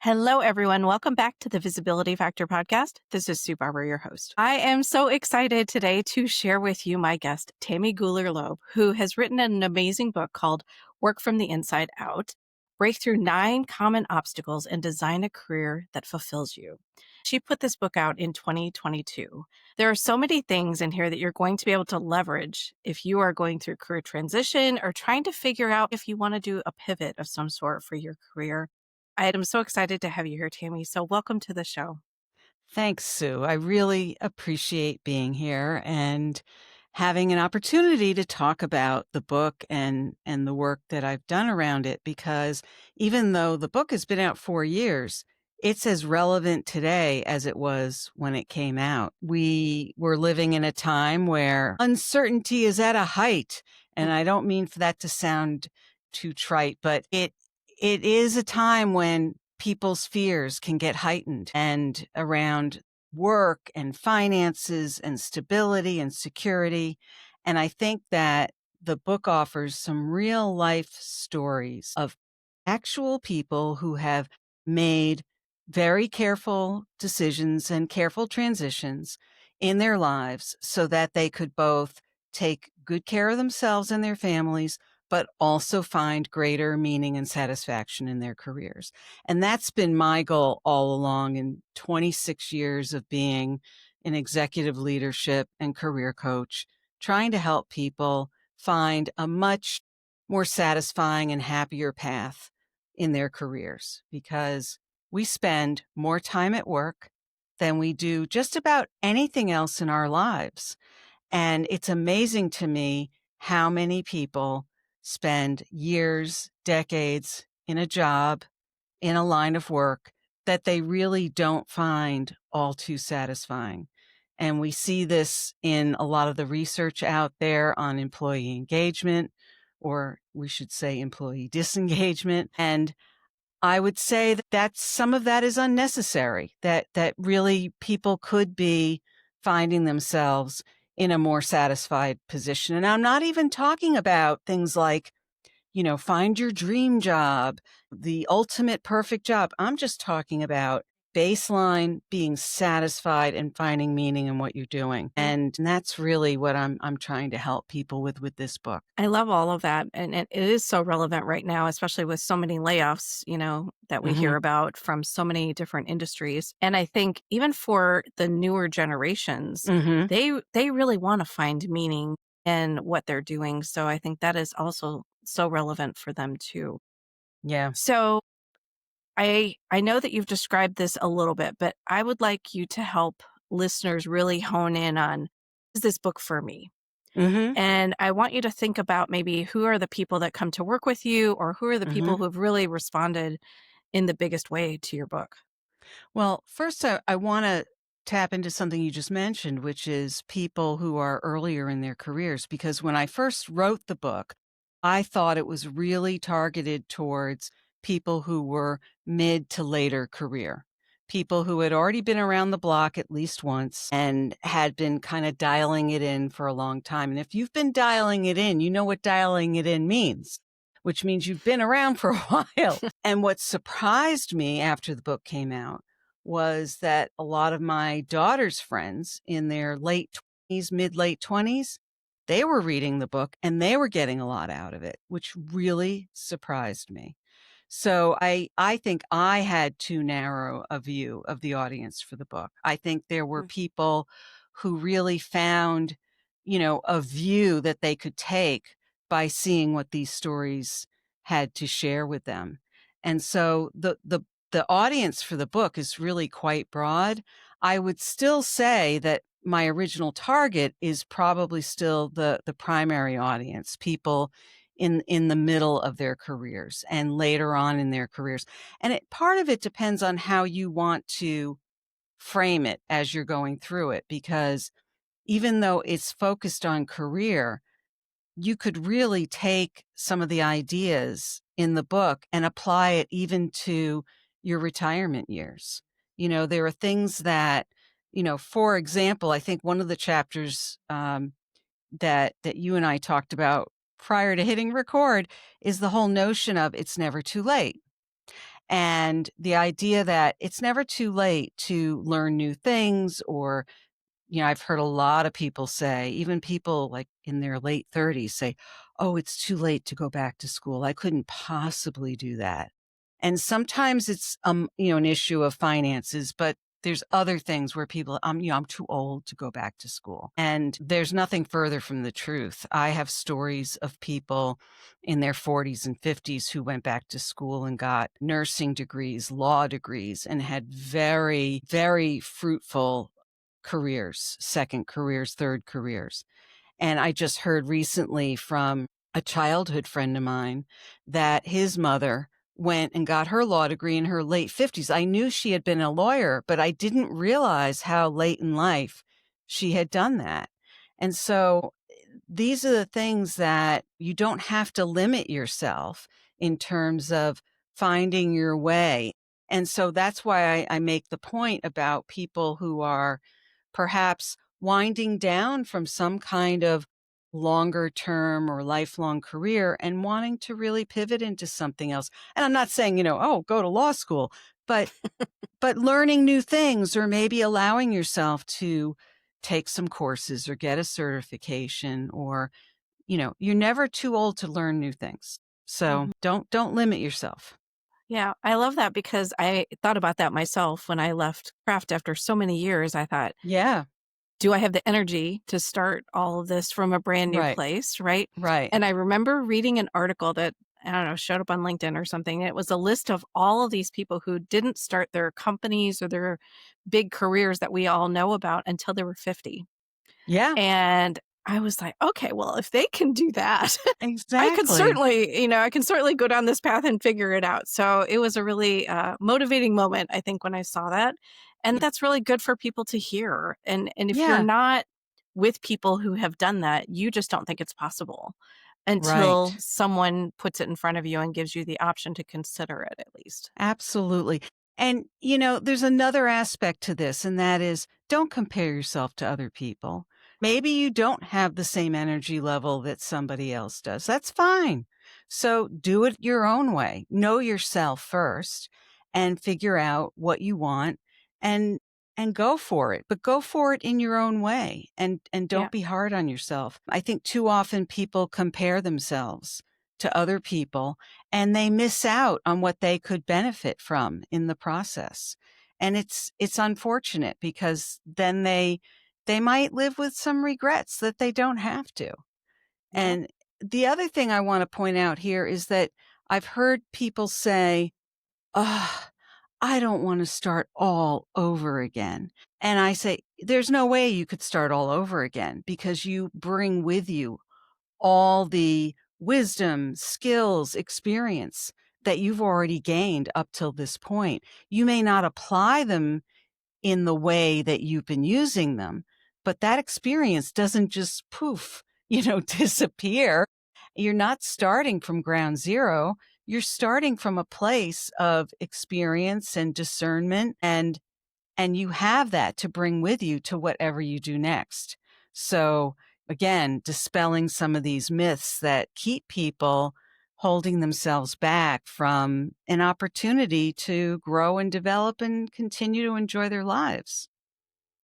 Hello, everyone. Welcome back to the Visibility Factor podcast. This is Sue Barber, your host. I am so excited today to share with you my guest, Tammy Gooler Loeb, who has written an amazing book called Work from the Inside Out, Break Through 9 Common Obstacles and Design a Career that Fulfills You. She put this book out in 2022. There are so many things in here that you're going to be able to leverage if you are going through career transition or trying to figure out if you want to do a pivot of some sort for your career. I am so excited to have you here, Tammy. So welcome to the show. Thanks, Sue. I really appreciate being here and having an opportunity to talk about the book and the work that I've done around it, because even though the book has been out 4 years, it's as relevant today as it was when it came out. We were living in a time where uncertainty is at a height, and I don't mean for that to sound too trite, but it is a time when people's fears can get heightened, and around work and finances and stability and security. And I think that the book offers some real life stories of actual people who have made very careful decisions and careful transitions in their lives so that they could both take good care of themselves and their families, but also find greater meaning and satisfaction in their careers. And that's been my goal all along in 26 years of being an executive leadership and career coach, trying to help people find a much more satisfying and happier path in their careers, because we spend more time at work than we do just about anything else in our lives. And it's amazing to me how many people spend years, decades in a job, in a line of work that they really don't find all too satisfying. And we see this in a lot of the research out there on employee engagement, or we should say employee disengagement. And I would say that some of that is unnecessary, that really people could be finding themselves in a more satisfied position. And I'm not even talking about things like, find your dream job, the ultimate perfect job. I'm just talking about baseline being satisfied and finding meaning in what you're doing. And that's really what I'm trying to help people with this book. I love all of that. And it is so relevant right now, especially with so many layoffs, that we hear about from so many different industries. And I think even for the newer generations, they really want to find meaning in what they're doing. So I think that is also so relevant for them too. Yeah. So I know that you've described this a little bit, but I would like you to help listeners really hone in on, is this book for me? And I want you to think about maybe who are the people that come to work with you, or who are the people who have really responded in the biggest way to your book? Well, first, I want to tap into something you just mentioned, which is people who are earlier in their careers. Because when I first wrote the book, I thought it was really targeted towards people who were mid to later career, people who had already been around the block at least once and had been kind of dialing it in for a long time. And if you've been dialing it in, you know what dialing it in means, which means you've been around for a while. And what surprised me after the book came out was that a lot of my daughter's friends in their late 20s, mid-late 20s, they were reading the book and they were getting a lot out of it, which really surprised me. So I think I had too narrow a view of the audience for the book. I think there were people who really found, a view that they could take by seeing what these stories had to share with them. And so the audience for the book is really quite broad. I would still say that my original target is probably still the primary audience, people in the middle of their careers and later on in their careers. And part of it depends on how you want to frame it as you're going through it, because even though it's focused on career, you could really take some of the ideas in the book and apply it even to your retirement years. There are things that, for example, I think one of the chapters that you and I talked about prior to hitting record is the whole notion of it's never too late. And the idea that it's never too late to learn new things or, I've heard a lot of people say, even people like in their late 30s say, "Oh, it's too late to go back to school. I couldn't possibly do that." And sometimes it's, an issue of finances, but there's other things where people, I'm too old to go back to school. And there's nothing further from the truth. I have stories of people in their 40s and 50s who went back to school and got nursing degrees, law degrees, and had very, very fruitful careers, second careers, third careers. And I just heard recently from a childhood friend of mine that his mother went and got her law degree in her late 50s. I knew she had been a lawyer, but I didn't realize how late in life she had done that. And so these are the things that you don't have to limit yourself in terms of finding your way. And so that's why I make the point about people who are perhaps winding down from some kind of longer term or lifelong career and wanting to really pivot into something else. And I'm not saying, oh, go to law school, but learning new things or maybe allowing yourself to take some courses or get a certification or, you're never too old to learn new things. So Mhm. don't limit yourself. Yeah, I love that because I thought about that myself when I left craft after so many years. I thought, Yeah. do I have the energy to start all of this from a brand new Right. place, right? Right. And I remember reading an article that, I don't know, showed up on LinkedIn or something. It was a list of all of these people who didn't start their companies or their big careers that we all know about until they were 50. Yeah. And I was like, okay, well, if they can do that, Exactly. I can certainly go down this path and figure it out. So it was a really motivating moment, I think, when I saw that. And that's really good for people to hear. And if you're Yeah. not with people who have done that, you just don't think it's possible until Right. someone puts it in front of you and gives you the option to consider it at least. Absolutely. And, there's another aspect to this, and that is don't compare yourself to other people. Maybe you don't have the same energy level that somebody else does. That's fine. So do it your own way. Know yourself first and figure out what you want and go for it. But go for it in your own way and Yeah. don't be hard on yourself. I think too often people compare themselves to other people and they miss out on what they could benefit from in the process. And it's unfortunate because then they might live with some regrets that they don't have to. Yeah. And the other thing I want to point out here is that I've heard people say, "Oh, I don't want to start all over again." And I say, there's no way you could start all over again because you bring with you all the wisdom, skills, experience that you've already gained up till this point. You may not apply them in the way that you've been using them, but that experience doesn't just poof, disappear. You're not starting from ground zero. You're starting from a place of experience and discernment and you have that to bring with you to whatever you do next. So again, dispelling some of these myths that keep people holding themselves back from an opportunity to grow and develop and continue to enjoy their lives.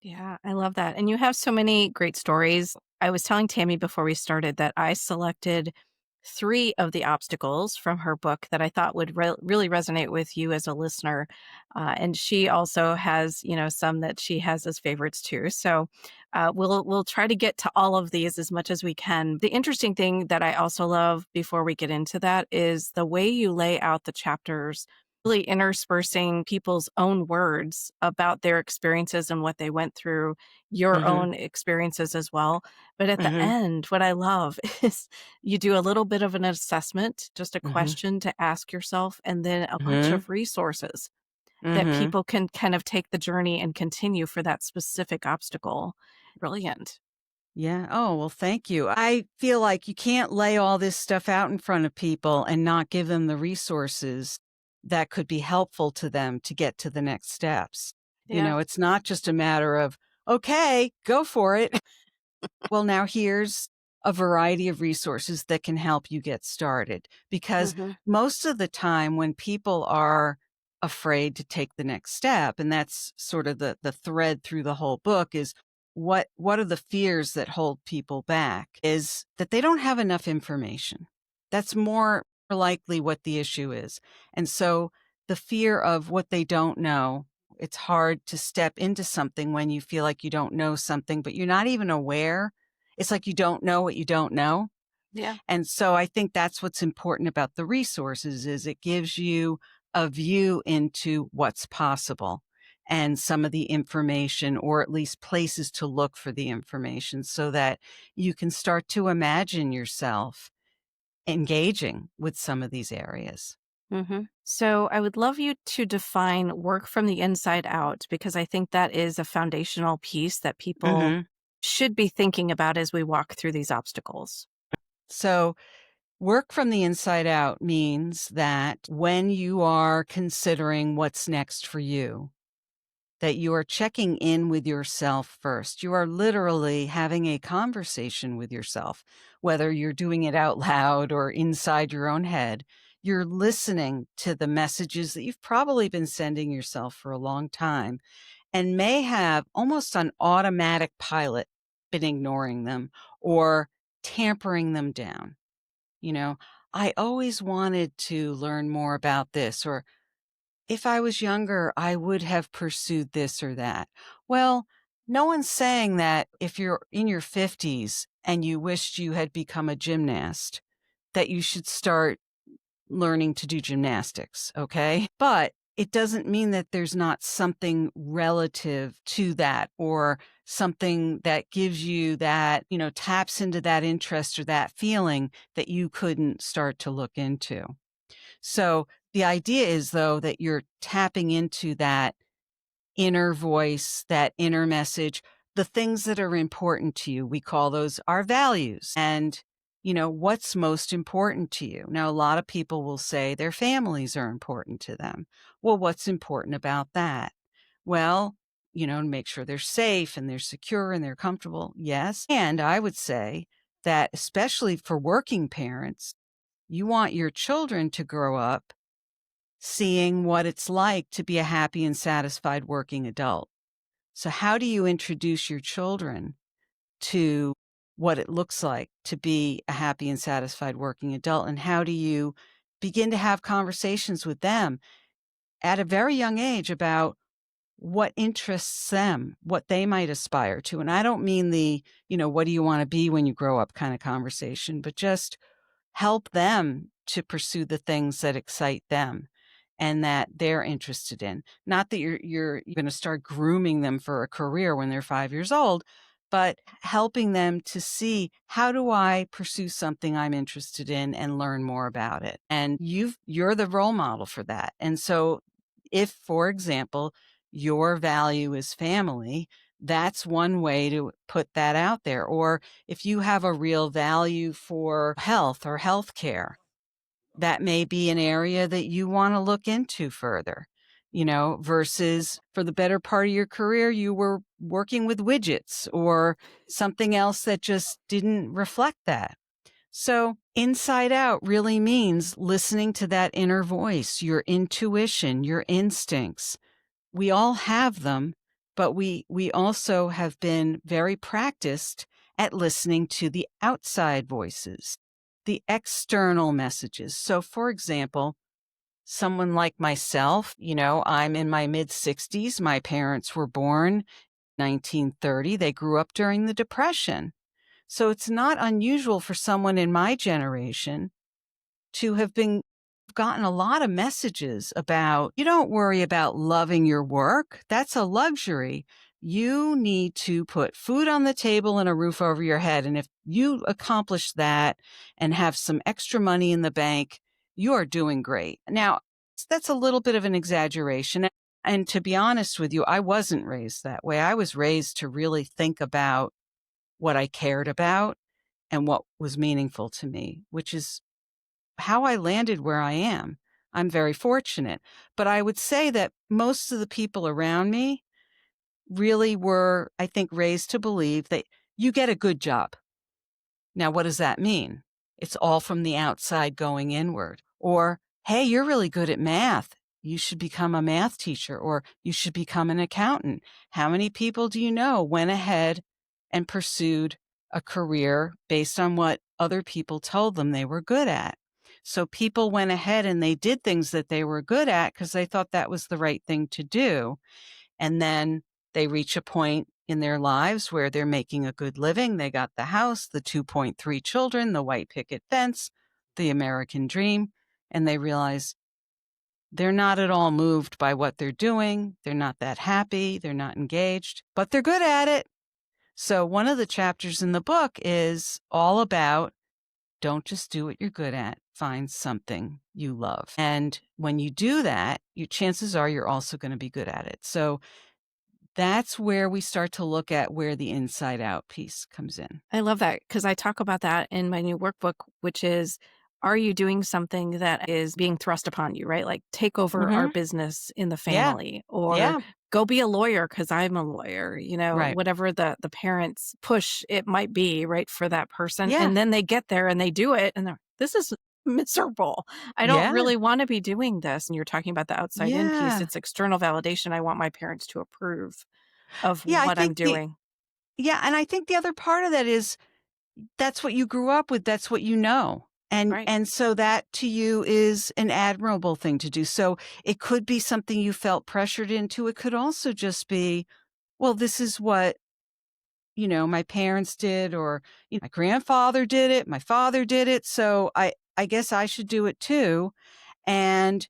Yeah, I love that. And you have so many great stories. I was telling Tammy before we started that I selected three of the obstacles from her book that I thought would really resonate with you as a listener. And she also has, some that she has as favorites too. So we'll try to get to all of these as much as we can. The interesting thing that I also love before we get into that is the way you lay out the chapters, really interspersing people's own words about their experiences and what they went through, your Mhm. own experiences as well. But at the Mhm. end, what I love is you do a little bit of an assessment, just a Mhm. question to ask yourself, and then a bunch Mhm. of resources that Mhm. people can kind of take the journey and continue for that specific obstacle. Brilliant. Yeah. Oh, well, thank you. I feel like you can't lay all this stuff out in front of people and not give them the resources that could be helpful to them to get to the next steps. Yeah. It's not just a matter of, okay, go for it. Well, now here's a variety of resources that can help you get started. Because Hmm. most of the time when people are afraid to take the next step. And that's sort of the thread through the whole book is what are the fears that hold people back is that they don't have enough information. That's more likely what the issue is. And so the fear of what they don't know, it's hard to step into something when you feel like you don't know something, but you're not even aware. It's like you don't know what you don't know. Yeah. And so I think that's what's important about the resources is it gives you a view into what's possible and some of the information, or at least places to look for the information so that you can start to imagine yourself engaging with some of these areas. So I would love you to define work from the inside out, because I think that is a foundational piece that people hmm should be thinking about as we walk through these obstacles. So work from the inside out means that when you are considering what's next for you, that you are checking in with yourself first. You are literally having a conversation with yourself, whether you're doing it out loud or inside your own head. You're listening to the messages that you've probably been sending yourself for a long time and may have almost on automatic pilot been ignoring them or tampering them down. You know, I always wanted to learn more about this, or if I was younger, I would have pursued this or that. Well, no one's saying that if you're in your 50s and you wished you had become a gymnast, that you should start learning to do gymnastics, okay? But it doesn't mean that there's not something relative to that or something that gives you that, taps into that interest or that feeling that you couldn't start to look into. So the idea is, though, that you're tapping into that inner voice, that inner message, the things that are important to you. We call those our values. And, what's most important to you? Now, a lot of people will say their families are important to them. Well, what's important about that? Well, to make sure they're safe and they're secure and they're comfortable. Yes. And I would say that, especially for working parents, you want your children to grow up seeing what it's like to be a happy and satisfied working adult. So, how do you introduce your children to what it looks like to be a happy and satisfied working adult? And how do you begin to have conversations with them at a very young age about what interests them, what they might aspire to? And I don't mean what do you want to be when you grow up kind of conversation, but just help them to pursue the things that excite them and that they're interested in. Not that you're going to start grooming them for a career when they're 5 years old, but helping them to see, how do I pursue something I'm interested in and learn more about it? And you're the role model for that. And so if, for example, your value is family, that's one way to put that out there. Or if you have a real value for health or healthcare, that may be an area that you want to look into further, versus for the better part of your career, you were working with widgets or something else that just didn't reflect that. So inside out really means listening to that inner voice, your intuition, your instincts. We all have them, but we also have been very practiced at listening to the outside voices, the external messages. So, for example, someone like myself, I'm in my mid 60s. My parents were born 1930. They grew up during the Depression. So it's not unusual for someone in my generation to have gotten a lot of messages about, you don't worry about loving your work. That's a luxury. You need to put food on the table and a roof over your head. And if you accomplish that and have some extra money in the bank, you are doing great. Now, that's a little bit of an exaggeration. And to be honest with you, I wasn't raised that way. I was raised to really think about what I cared about and what was meaningful to me, which is how I landed where I am. I'm very fortunate. But I would say that most of the people around me really were, I think, raised to believe that you get a good job. Now, what does that mean? It's all from the outside going inward. Or, hey, you're really good at math. you should become a math teacher or you should become an accountant. How many people do you know went ahead and pursued a career based on what other people told them they were good at? So people went ahead and they did things that they were good at because they thought that was the right thing to do. And then they reach a point in their lives where they're making a good living. They got the house, the 2.3 children, the white picket fence, the American dream, and they realize they're not at all moved by what they're doing. They're not that happy. They're not engaged, but they're good at it. So one of the chapters in the book is all about don't just do what you're good at. Find something you love. And when you do that, your chances are you're also going to be good at it. So that's where we start to look at where the inside out piece comes in. I love that because I talk about that in my new workbook, which is, are you doing something that is being thrust upon you, right? Like take over our Mhm. business in the Yeah. family, or Yeah. go be a lawyer because I'm a lawyer, Right. whatever the parents push it might be, right, for that person. Yeah. And then they get there and they do it and they're, this is miserable. I don't Yeah. really want to be doing this. And you're talking about the outside in piece. Yeah. It's external validation. I want my parents to approve of Yeah, I what I'm think the doing. yeah, and I think the other part of that is that's what you grew up with, that's what you know. And Right. and so that to you is an admirable thing to do. So it could be something you felt pressured into. It could also just be, well, this is what, my parents did or my grandfather did it, my father did it, so I guess I should do it too. And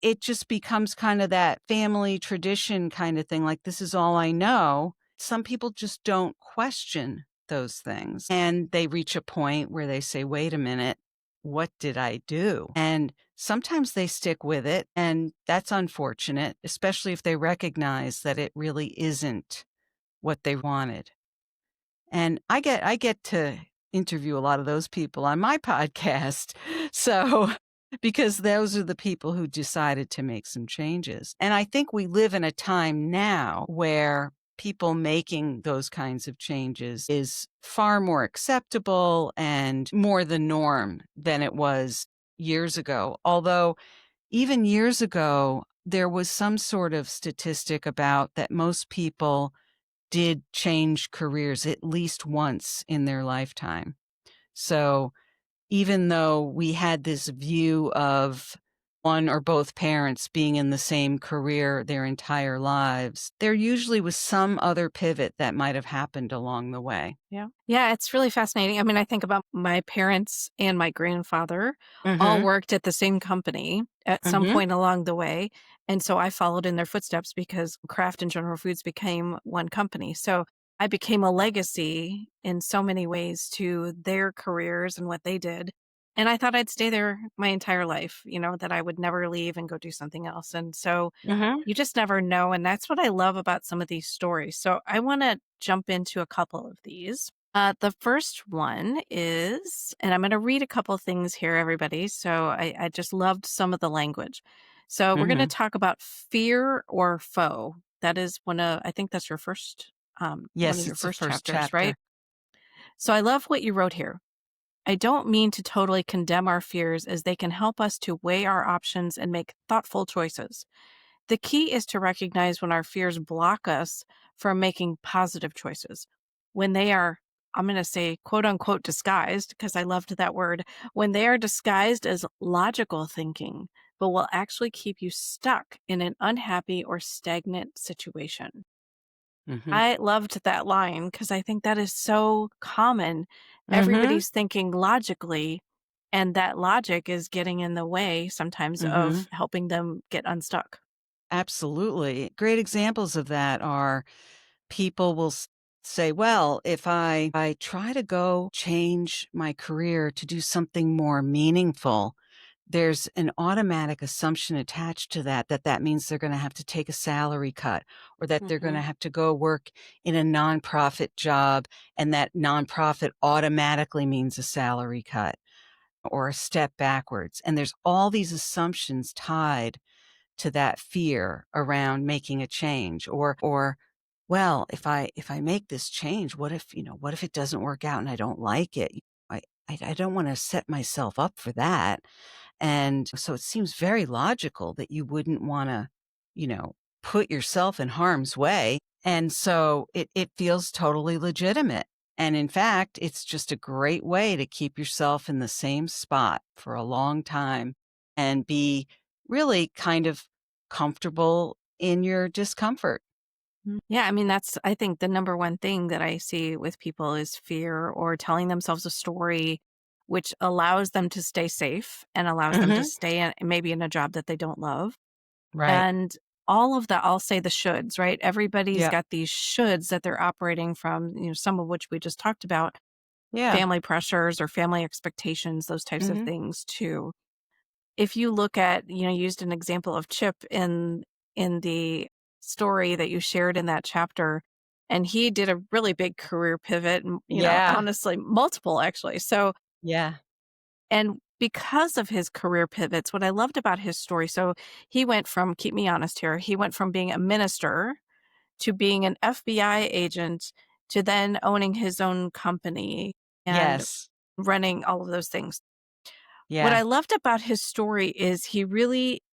it just becomes kind of that family tradition kind of thing, like, this is all I know. Some people just don't question those things, and they reach a point where they say, "Wait a minute, what did I do?" And sometimes they stick with it, and that's unfortunate, especially if they recognize that it really isn't what they wanted. And I get to interview a lot of those people on my podcast. So, because those are the people who decided to make some changes. And I think we live in a time now where people making those kinds of changes is far more acceptable and more the norm than it was years ago. Although even years ago, there was some sort of statistic about that most people did change careers at least once in their lifetime. So even though we had this view of one or both parents being in the same career their entire lives, there usually was some other pivot that might have happened along the way. Yeah. Yeah, it's really fascinating. I mean, I think about my parents and my grandfather all Mhm. worked at the same company at some Mhm. point along the way. And so I followed in their footsteps because Kraft and General Foods became one company. So I became a legacy in so many ways to their careers and what they did. And I thought I'd stay there my entire life, that I would never leave and go do something else. And so Mhm. you just never know, and that's what I love about some of these stories. So I wanna jump into a couple of these. The first one is, and I'm gonna read a couple things here, everybody, so I just loved some of the language. So we're gonna Mhm. talk about fear or foe. That is I think that's your first, one of Yes, your it's the first first chapters, right? chapter. So I love what you wrote here. I don't mean to totally condemn our fears as they can help us to weigh our options and make thoughtful choices. The key is to recognize when our fears block us from making positive choices. When they are, I'm going to say, quote unquote, disguised, because I loved that word, when they are disguised as logical thinking, but will actually keep you stuck in an unhappy or stagnant situation. Mhm. I loved that line because I think that is so common. Mhm. Everybody's thinking logically, and that logic is getting in the way sometimes Mhm. of helping them get unstuck. Absolutely. Great examples of that are people will say, well, if I try to go change my career to do something more meaningful, there's an automatic assumption attached to that, that means they're going to have to take a salary cut or that they're going to Mhm. have to go work in a nonprofit job. And that nonprofit automatically means a salary cut or a step backwards. And there's all these assumptions tied to that fear around making a change or well, if I make this change, what if it doesn't work out and I don't like it? I don't want to set myself up for that. And so it seems very logical that you wouldn't want to, you know, put yourself in harm's way. And so it feels totally legitimate. And in fact, it's just a great way to keep yourself in the same spot for a long time and be really kind of comfortable in your discomfort. Yeah, I mean, that's, I think, the number one thing that I see with people is fear or telling themselves a story which allows them to stay safe and allows them to Hmm. stay in, maybe in a job that they don't love. Right. And all of that, I'll say the shoulds, right? Everybody's Yeah. got these shoulds that they're operating from, some of which we just talked about, Yeah. family pressures or family expectations, those types of Hmm. things too. If you look at, used an example of Chip in the story that you shared in that chapter, and he did a really big career pivot and, Yeah. honestly, multiple actually. So, Yeah. and because of his career pivots, what I loved about his story, so he went from, keep me honest here, he went from being a minister to being an FBI agent to then owning his own company and Yes. running all of those things. What Yeah. I loved about his story is he really,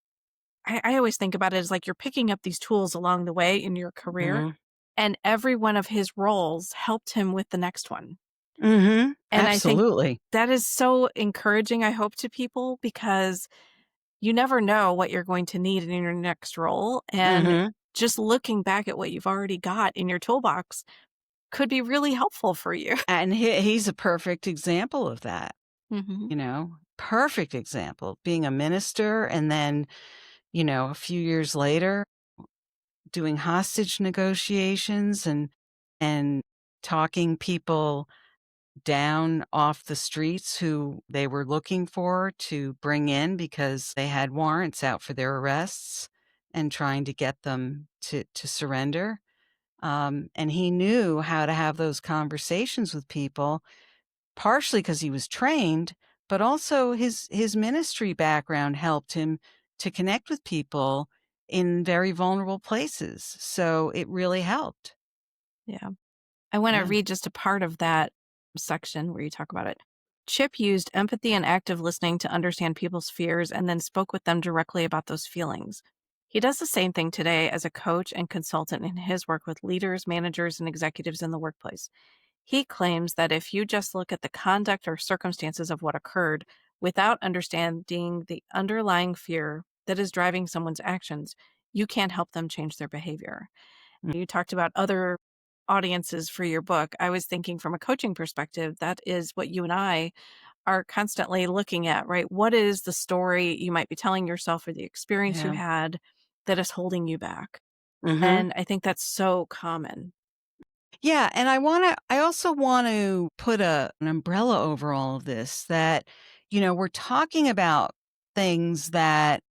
I always think about it as like you're picking up these tools along the way in your career, Hmm. and every one of his roles helped him with the next one. Hmm. And I think Absolutely. that is so encouraging, I hope, to people because you never know what you're going to need in your next role. And Hmm. just looking back at what you've already got in your toolbox could be really helpful for you. And he's a perfect example of that, Hmm. perfect example, being a minister and then, a few years later doing hostage negotiations and talking people down off the streets who they were looking for to bring in because they had warrants out for their arrests and trying to get them to surrender. And he knew how to have those conversations with people, partially because he was trained, but also his ministry background helped him to connect with people in very vulnerable places. So it really helped. Yeah. I want to Yeah. read just a part of that section where you talk about it. Chip used empathy and active listening to understand people's fears and then spoke with them directly about those feelings. He does the same thing today as a coach and consultant in his work with leaders, managers, and executives in the workplace. He claims that if you just look at the conduct or circumstances of what occurred without understanding the underlying fear that is driving someone's actions, you can't help them change their behavior. Mm. You talked about other audiences for your book. I was thinking from a coaching perspective, that is what you and I are constantly looking at, right? What is the story you might be telling yourself or the experience you Yeah. had that is holding you back? Hmm. And I think that's so common. Yeah, and I also want to put an umbrella over all of this that, we're talking about things that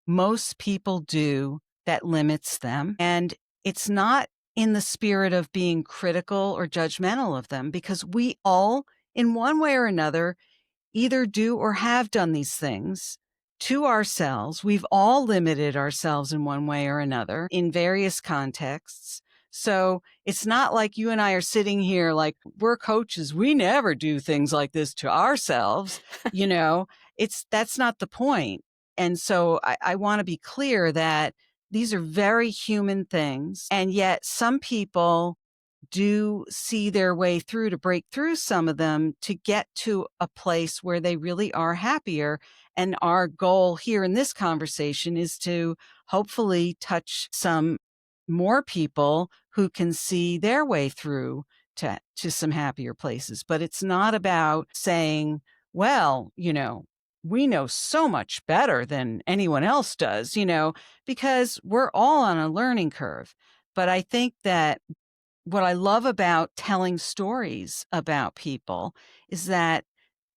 most people do that limits them. And it's not in the spirit of being critical or judgmental of them because we all, in one way or another, either do or have done these things to ourselves. We've all limited ourselves in one way or another in various contexts. So it's not like you and I are sitting here like we're coaches. We never do things like this to ourselves. That's not the point. And so I want to be clear that these are very human things. And yet some people do see their way through to break through some of them to get to a place where they really are happier. And our goal here in this conversation is to hopefully touch some more people who can see their way through to some happier places. But it's not about saying, well, we know so much better than anyone else does, because we're all on a learning curve. But I think that what I love about telling stories about people is that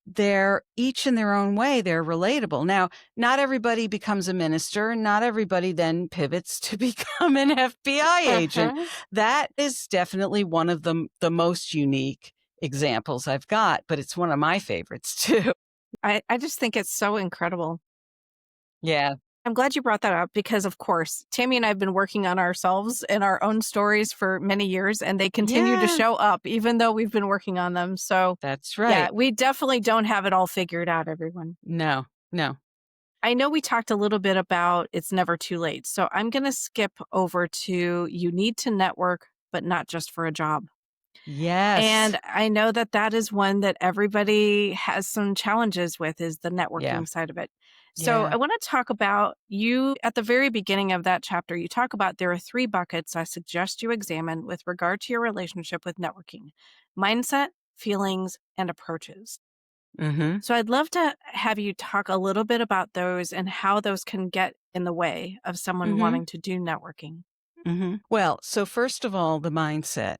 they're each in their own way, they're relatable. Now, not everybody becomes a minister, and not everybody then pivots to become an FBI agent. Uh-huh. That is definitely one of the most unique examples I've got, but it's one of my favorites too. I just think it's so incredible. Yeah. I'm glad you brought that up because, of course, Tammy and I have been working on ourselves and our own stories for many years, and they continue to Yeah, show up even though we've been working on them. So, that's yeah, right. we definitely don't have it all figured out, everyone. No, no. I know we talked a little bit about it's never too late. So I'm going to skip over to you need to network, but not just for a job. Yes. And I know that that is one that everybody has some challenges with is the Yeah. networking side of it. So Yeah. I want to talk about you at the very beginning of that chapter. You talk about there are three buckets I suggest you examine with regard to your relationship with networking: mindset, feelings, and approaches. Mm-hmm. So I'd love to have you talk a little bit about those and how those can get in the way of someone Mm-hmm. wanting to do networking. Mm-hmm. Well, so first of all, the mindset.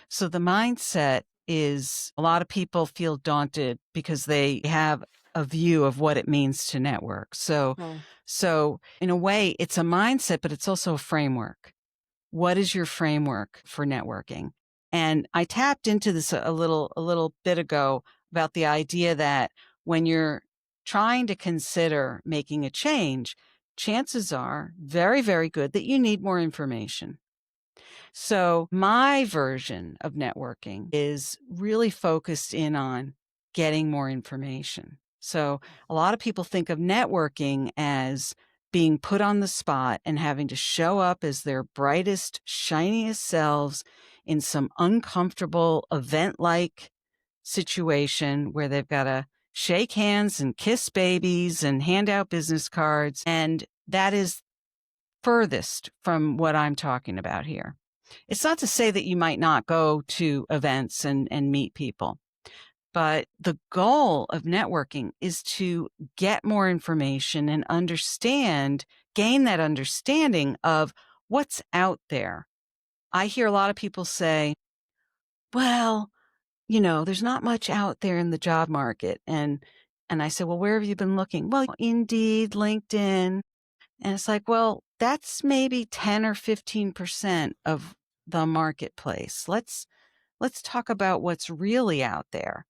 So the mindset is a lot of people feel daunted because they have a view of what it means to network. Mm. So in a way, it's a mindset, but it's also a framework. What is your framework for networking? And I tapped into this a little bit ago about the idea that when you're trying to consider making a change, chances are very, very good that you need more information. So my version of networking is really focused in on getting more information. So a lot of people think of networking as being put on the spot and having to show up as their brightest, shiniest selves in some uncomfortable event like situation where they've got to shake hands and kiss babies and hand out business cards. And that is furthest from what I'm talking about here. It's not to say that you might not go to events and meet people, but the goal of networking is to get more information and gain that understanding of what's out there. I hear a lot of people say, well, there's not much out there in the job market. And I said, well, where have you been looking? Well, Indeed, LinkedIn. And it's like, well, that's maybe 10 or 15% of the marketplace. Let's talk about what's really out there.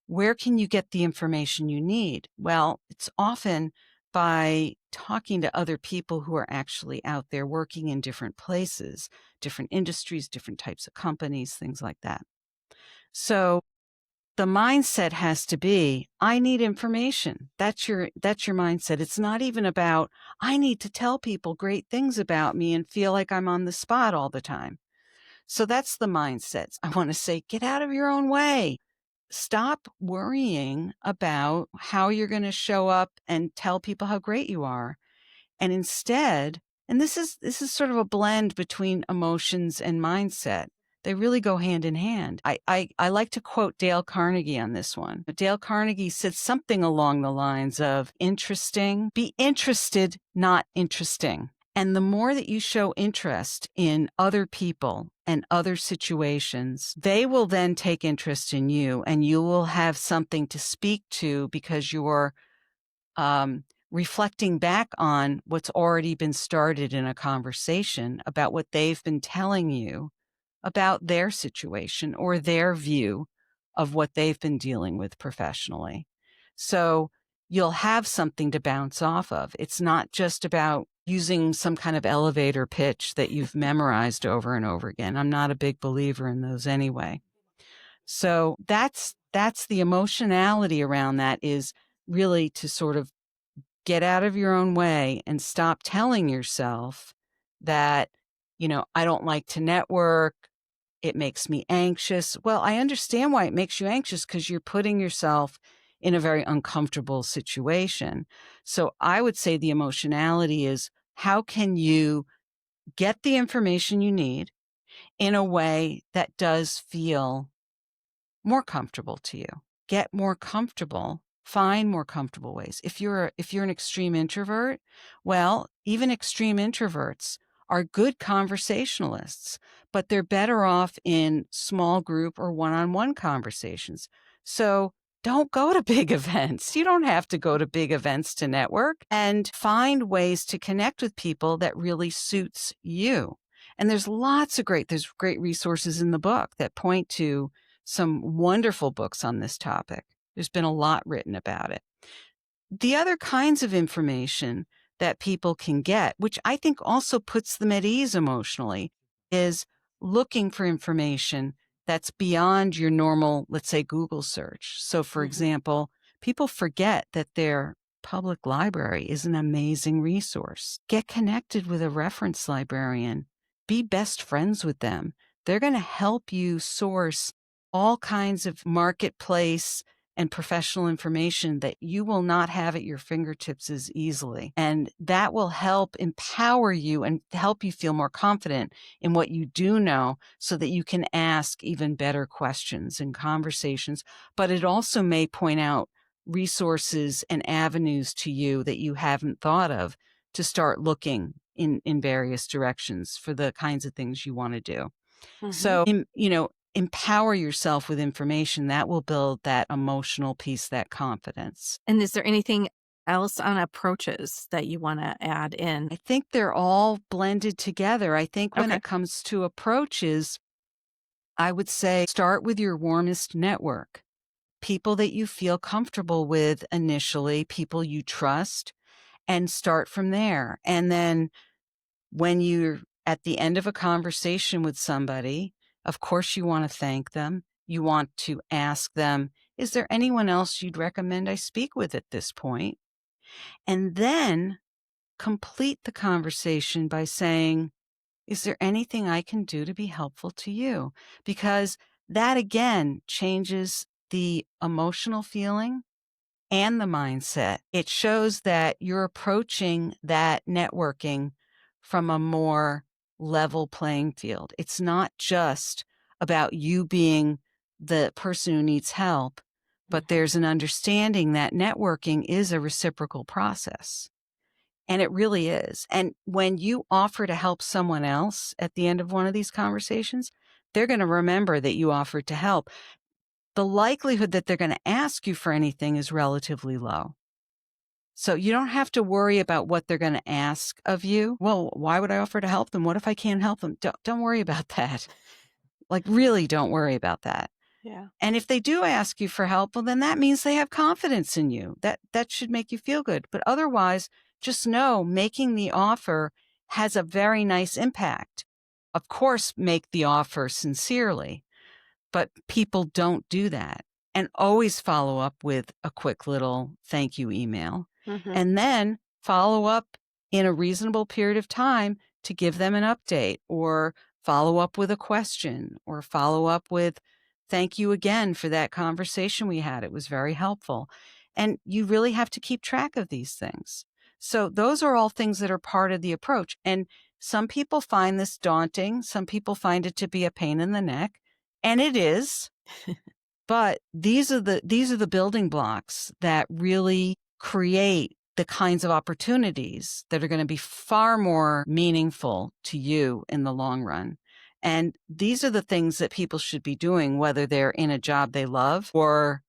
Where can you get the information you need? Well, it's often by talking to other people who are actually out there working in different places, different industries, different types of companies, things like that. So the mindset has to be, I need information. That's your mindset. It's not even about, I need to tell people great things about me and feel like I'm on the spot all the time. So that's the mindset. I want to say, get out of your own way. Stop worrying about how you're going to show up and tell people how great you are. And instead, and this is sort of a blend between emotions and mindset. They really go hand in hand. I like to quote Dale Carnegie on this one. Dale Carnegie said something along the lines of be interested, not interesting. And the more that you show interest in other people and other situations, they will then take interest in you and you will have something to speak to because you're reflecting back on what's already been started in a conversation about what they've been telling you about their situation or their view of what they've been dealing with professionally. So you'll have something to bounce off of. It's not just about using some kind of elevator pitch that you've memorized over and over again. I'm not a big believer in those anyway. So that's the emotionality around that is really to sort of get out of your own way and stop telling yourself that, I don't like to network. It makes me anxious. Well, I understand why it makes you anxious because you're putting yourself in a very uncomfortable situation. So I would say the emotionality is how can you get the information you need in a way that does feel more comfortable to you. Get more comfortable. Find more comfortable ways. If you're an extreme introvert, well, even extreme introverts are good conversationalists, but they're better off in small group or one-on-one conversations. So don't go to big events. You don't have to go to big events to network, and find ways to connect with people that really suits you. And there's great resources in the book that point to some wonderful books on this topic. There's been a lot written about it. The other kinds of information that people can get, which I think also puts them at ease emotionally, is looking for information that's beyond your normal, let's say, Google search. So, for Mhm. example, people forget that they're public library is an amazing resource. Get connected with a reference librarian. Be best friends with them. They're going to help you source all kinds of marketplace and professional information that you will not have at your fingertips as easily. And that will help empower you and help you feel more confident in what you do know so that you can ask even better questions in conversations. But it also may point out resources and avenues to you that you haven't thought of to start looking in various directions for the kinds of things you want to do. So, empower yourself with information that will build that emotional piece, that confidence. And is there anything else on approaches that you want to add in? I think they're all blended together. I think when Okay. it comes to approaches, I would say start with your warmest network. People that you feel comfortable with initially, people you trust, and start from there. And then when you're at the end of a conversation with somebody, of course, you want to thank them. You want to ask them, is there anyone else you'd recommend I speak with at this point? And then complete the conversation by saying, is there anything I can do to be helpful to you? Because that again changes the emotional feeling and the mindset. It shows that you're approaching that networking from a more level playing field. It's not just about you being the person who needs help, but there's an understanding that networking is a reciprocal process. And it really is. And when you offer to help someone else at the end of one of these conversations, they're going to remember that you offered to help. The likelihood that they're going to ask you for anything is relatively low. So you don't have to worry about what they're going to ask of you. Well, why would I offer to help them? What if I can't help them? Don't worry about that. Like, really don't worry about that. Yeah. And if they do ask you for help, well, then that means they have confidence in you. That should make you feel good. But otherwise, just know making the offer has a very nice impact. Of course, make the offer sincerely, but people don't do that. And always follow up with a quick little thank you email. And then follow up in a reasonable period of time to give them an update, or follow up with a question, or follow up with thank you again for that conversation we had. It was very helpful. And you really have to keep track of these things. So those are all things that are part of the approach. And some people find this daunting. Some people find it to be a pain in the neck. And it is. But these are the building blocks that really create the kinds of opportunities that are going to be far more meaningful to you in the long run. And these are the things that people should be doing, whether they're in a job they love or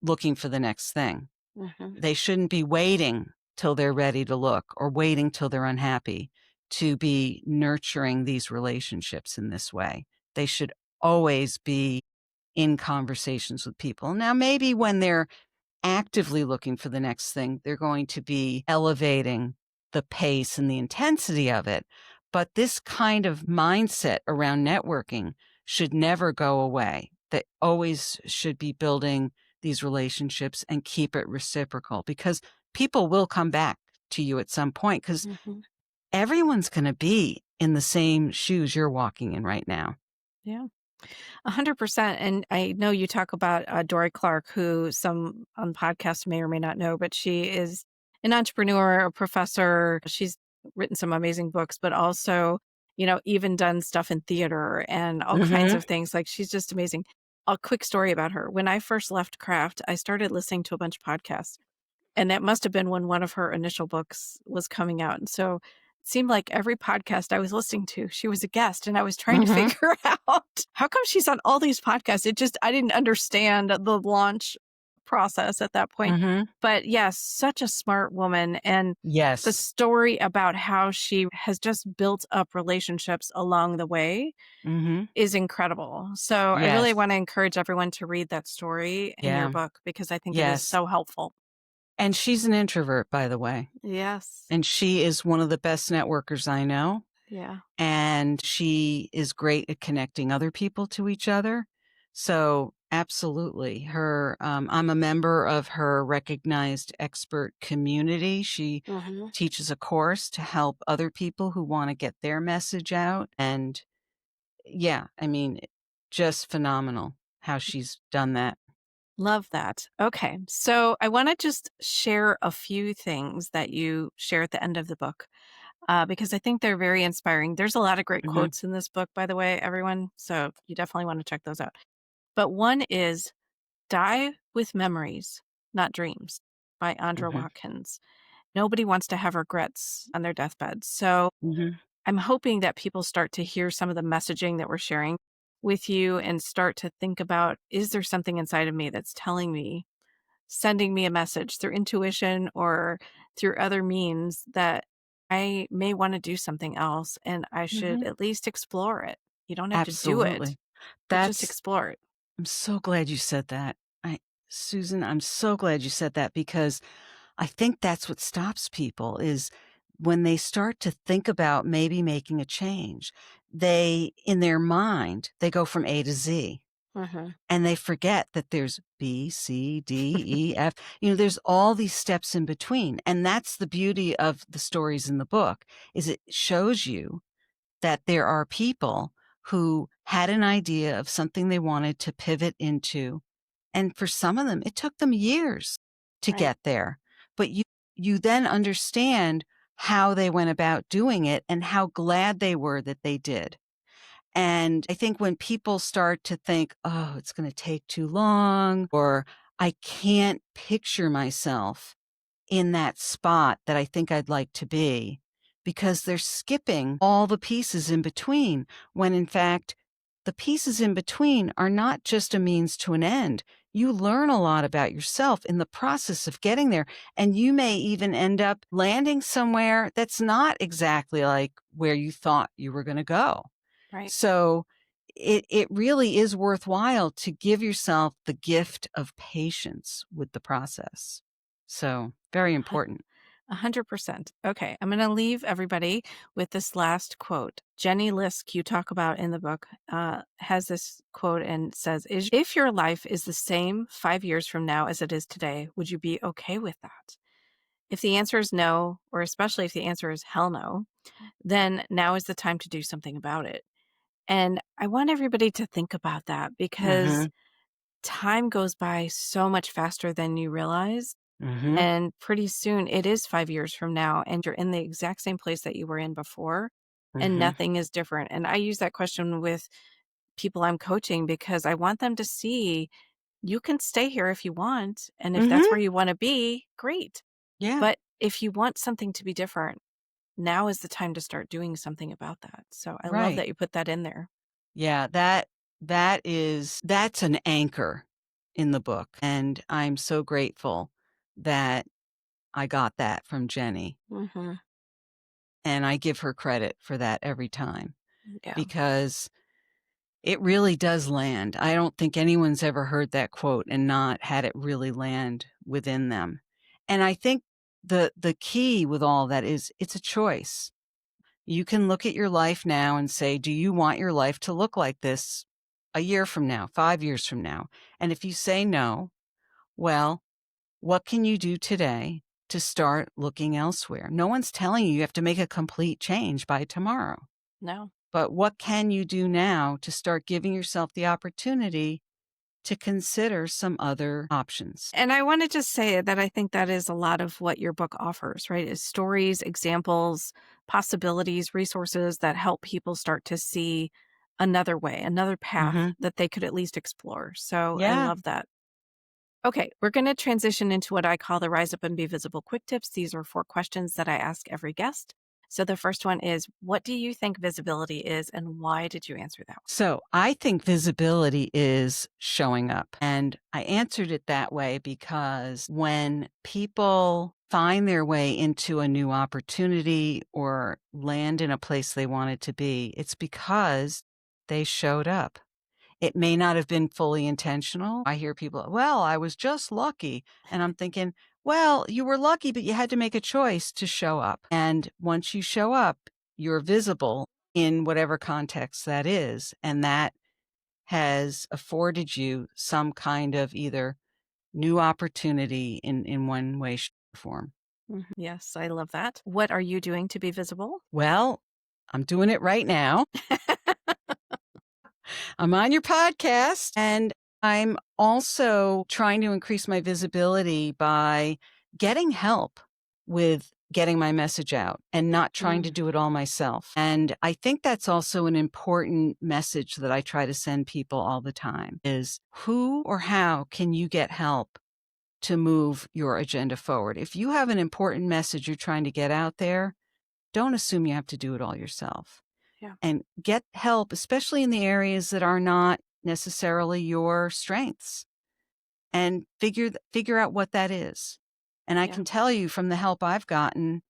looking for the next thing. They shouldn't be waiting till they're ready to look or waiting till they're unhappy to be nurturing these relationships in this way. They should always be in conversations with people. Now, maybe when they're actively looking for the next thing, they're going to be elevating the pace and the intensity of it. But this kind of mindset around networking should never go away. They always should be building these relationships and keep it reciprocal, because people will come back to you at some point, because everyone's going to be in the same shoes you're walking in right now. Yeah. 100%. And I know you talk about Dory Clark, who some on podcasts may or may not know, but she is an entrepreneur, a professor. She's written some amazing books, but also, even done stuff in theater and all kinds of things. Like, she's just amazing. A quick story about her. When I first left craft, I started listening to a bunch of podcasts. And that must have been when one of her initial books was coming out. And so it seemed like every podcast I was listening to, she was a guest. And I was trying to figure out how come she's on all these podcasts. I didn't understand the launch process at that point. But yes, such a smart woman. And the Yes. story about how she has just built up relationships along the way is incredible. So I really Yes. want to encourage everyone to read that story in your Yeah. book, because I think it is Yes. so helpful. And she's an introvert, by the way. Yes. And she is one of the best networkers I know. Yeah. And she is great at connecting other people to each other. So Absolutely. I'm a member of her recognized expert community. She Hmm. teaches a course to help other people who wanna get their message out, and yeah, I mean, just phenomenal how she's done that. Love that. Okay. So I want to just share a few things that you share at the end of the book because I think they're very inspiring. There's a lot of great Mhm, quotes in this book, by the way, everyone. So you definitely want to check those out. But one is Die with Memories, Not Dreams by Andra mhm, Watkins. Nobody wants to have regrets on their deathbed. So mhm, I'm hoping that people start to hear some of the messaging that we're sharing with you and start to think about, is there something inside of me that's telling me, sending me a message through intuition or through other means that I may want to do something else and I should mhm. at least explore it. You don't have to do it, Absolutely. but just That's explore it. I'm so glad you said that. I Susan, I'm so glad you said that because I think that's what stops people is when they start to think about maybe making a change. They in their mind, they go from A to Z. Hmm. And they forget that there's B, C, D, E, F. There's all these steps in between. And that's the beauty of the stories in the book is it shows you that there are people who had an idea of something they wanted to pivot into. And for some of them, it took them years to Right, get there. But you then understand how they went about doing it and how glad they were that they did. And I think when people start to think, oh, it's going to take too long, or I can't picture myself in that spot that I think I'd like to be, because they're skipping all the pieces in between, when in fact, the pieces in between are not just a means to an end. You learn a lot about yourself in the process of getting there, and you may even end up landing somewhere that's not exactly like where you thought you were going to go. right. So it really is worthwhile to give yourself the gift of patience with the process. So, very Hun- important. 100%. Okay, I'm going to leave everybody with this last quote. Jenny Lisk, you talk about in the book, has this quote and says, If your life is the same 5 years from now as it is today, would you be okay with that? If the answer is no, or especially if the answer is hell no, then now is the time to do something about it. And I want everybody to think about that because Mhm, time goes by so much faster than you realize. mhm, And pretty soon it is 5 years from now, and you're in the exact same place that you were in before, and mhm, nothing is different. And I use that question with people I'm coaching because I want them to see you can stay here if you want. And if that's where mhm. you want to be, great. Yeah, But if you want something to be different, now is the time to start doing something about that. So I love right. that you put that in there. Yeah, that's an anchor in the book, and I'm so grateful that I got that from Jenny, Hmm. and I give her credit for that every time Yeah. because it really does land. I don't think anyone's ever heard that quote and not had it really land within them. And I think the key with all that is it's a choice. You can look at your life now and say, "Do you want your life to look like this a year from now, 5 years from now?" And if you say no, well, what can you do today to start looking elsewhere? No one's telling you you have to make a complete change by tomorrow. No. But what can you do now to start giving yourself the opportunity to consider some other options? And I want to just say that I think that is a lot of what your book offers, right? Is stories, examples, possibilities, resources that help people start to see another way, another path Mhm. that they could at least explore. So I Yeah. love that. Okay, we're going to transition into what I call the Rise Up and Be Visible quick tips. These are 4 questions that I ask every guest. So the first one is, what do you think visibility is and why did you answer that So I think visibility is showing up. And I answered it that way because when people find their way into a new opportunity or land in a place they wanted to be, it's because they showed up. It may not have been fully intentional. I hear people, well, I was just lucky. And I'm thinking, well, you were lucky, but you had to make a choice to show up. And once you show up, you're visible in whatever context that is. And that has afforded you some kind of either new opportunity in one way, shape, or form. Yes, I love that. What are you doing to be visible? Well, I'm doing it right now. I'm on your podcast, and I'm also trying to increase my visibility by getting help with getting my message out and not trying to do it all myself. And I think that's also an important message that I try to send people all the time is who or how can you get help to move your agenda forward? If you have an important message you're trying to get out there, don't assume you have to do it all yourself. Yeah. And get help, especially in the areas that are not necessarily your strengths, and figure out what that is. And I Yeah. can tell you from the help I've gotten,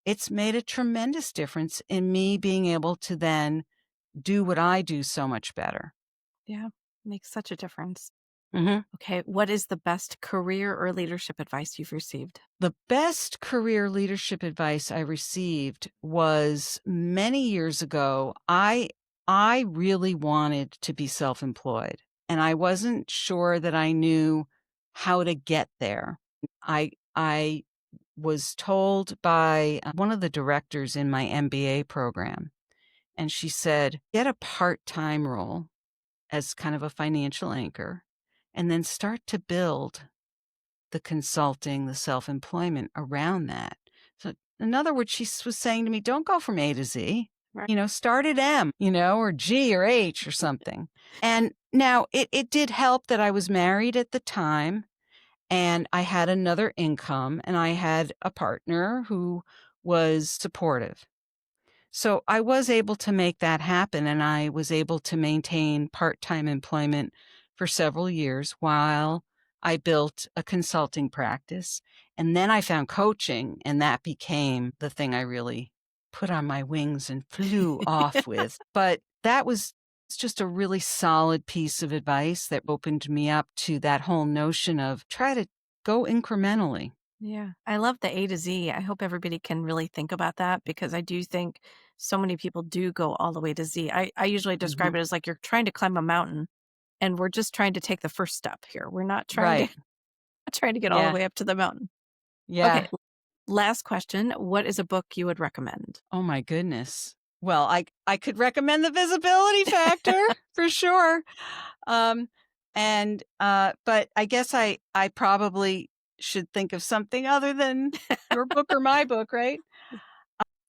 it's made a tremendous difference in me being able to then do what I do so much better. Yeah. Makes such a difference. Mm-hmm. Okay. What is the best career or leadership advice you've received? The best career leadership advice I received was many years ago. I really wanted to be self-employed, and I wasn't sure that I knew how to get there. I was told by one of the directors in my MBA program, and she said, "Get a part-time role as kind of a financial anchor, and then start to build the consulting, the self-employment around that." So in other words, she was saying to me, don't go from A to Z, Right. start at M, or G or H or something. And now it did help that I was married at the time and I had another income and I had a partner who was supportive. So I was able to make that happen, and I was able to maintain part-time employment for several years while I built a consulting practice. And then I found coaching, and that became the thing I really put on my wings and flew off with. But that was it's just a really solid piece of advice that opened me up to that whole notion of try to go incrementally. Yeah. I love the A to Z. I hope everybody can really think about that because I do think so many people do go all the way to Z. I usually describe Mhm. it as like you're trying to climb a mountain and we're just trying to take the first step here. We're not trying to Right. trying to get all the Yeah. way up to the mountain. Yeah. Okay. Last question. What is a book you would recommend? Oh my goodness. Well, I could recommend The Visibility Factor for sure. Um, but I guess I probably should think of something other than your book or my book, right?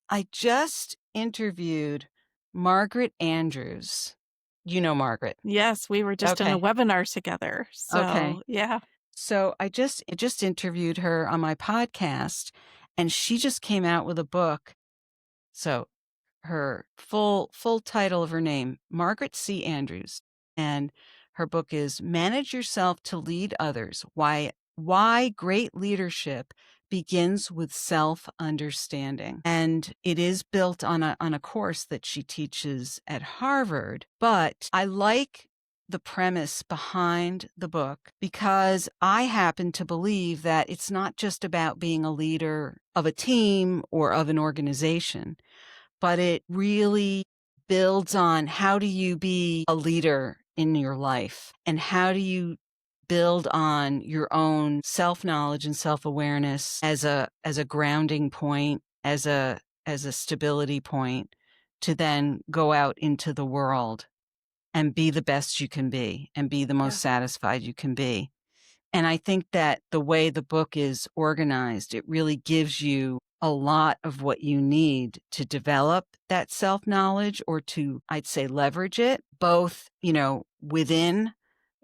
I just interviewed Margaret Andrews. You know Margaret. Yes, we were just in a Okay. webinar together. Okay. So, yeah. So I just interviewed her on my podcast, and she just came out with a book. So her full title of her name, Margaret C. Andrews, and her book is Manage Yourself to Lead Others: Why Great Leadership Begins with Self-Understanding. And it is built on a course that she teaches at Harvard, but I like the premise behind the book because I happen to believe that it's not just about being a leader of a team or of an organization, but it really builds on how do you be a leader in your life and how do you build on your own self-knowledge and self-awareness as a grounding point, as a stability point to then go out into the world and be the best you can be and be the Yeah. most satisfied you can be. And I think that the way the book is organized, it really gives you a lot of what you need to develop that self-knowledge or to, I'd say, leverage it both, within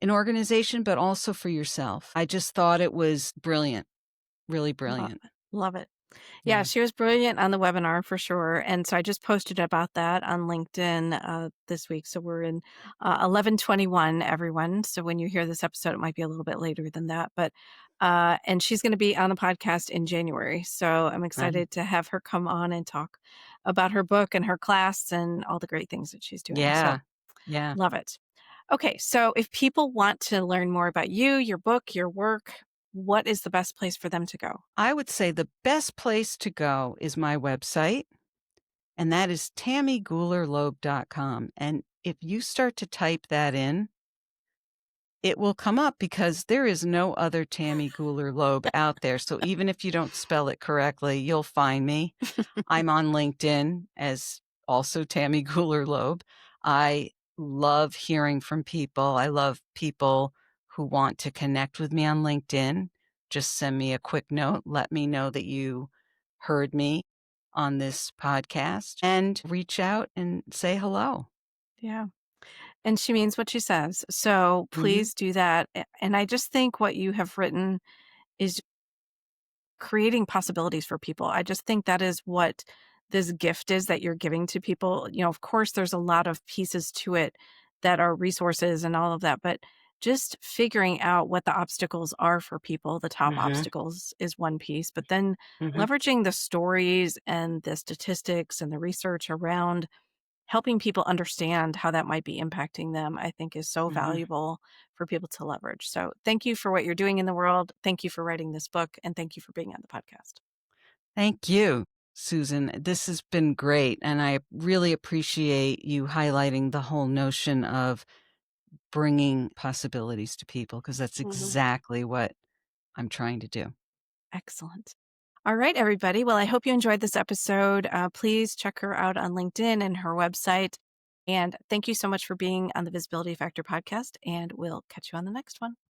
an organization, but also for yourself. I just thought it was brilliant, really Love brilliant. it. Love it. Yeah, Yeah. she was brilliant on the webinar for sure. And so I just posted about that on LinkedIn this week. So we're in 11/21, everyone. So when you hear this episode, it might be a little bit later than that. But and she's going to be on the podcast in January. So I'm Um, excited to have her come on and talk about her book and her class and all the great things that she's doing. So yeah. Yeah. love it. Okay, so if people want to learn more about you, your book, your work, what is the best place for them to go? I would say the best place to go is my website, and that is tammygoolerloeb.com. And if you start to type that in, it will come up because there is no other Tammy Gooler Loeb out there. So even if you don't spell it correctly, you'll find me. I'm on LinkedIn as also Tammy Gooler Loeb. I love hearing from people. I love people who want to connect with me on LinkedIn. Just send me a quick note. Let me know that you heard me on this podcast and reach out and say hello. Yeah. And she means what she says. So Mhm, please do that. And I just think what you have written is creating possibilities for people. I just think that is what this gift is that you're giving to people. Of course, there's a lot of pieces to it that are resources and all of that, but just figuring out what the obstacles are for people, the top mhm, obstacles is one piece, but then mhm, leveraging the stories and the statistics and the research around helping people understand how that might be impacting them, I think is so mhm. valuable for people to leverage. So thank you for what you're doing in the world. Thank you for writing this book. And thank you for being on the podcast. Thank you, Susan. This has been great, and I really appreciate you highlighting the whole notion of bringing possibilities to people because that's Mhm. exactly what I'm trying to do. Excellent. All right, everybody. Well, I hope you enjoyed this episode. Please check her out on LinkedIn and her website. And thank you so much for being on the Visibility Factor podcast. And we'll catch you on the next one.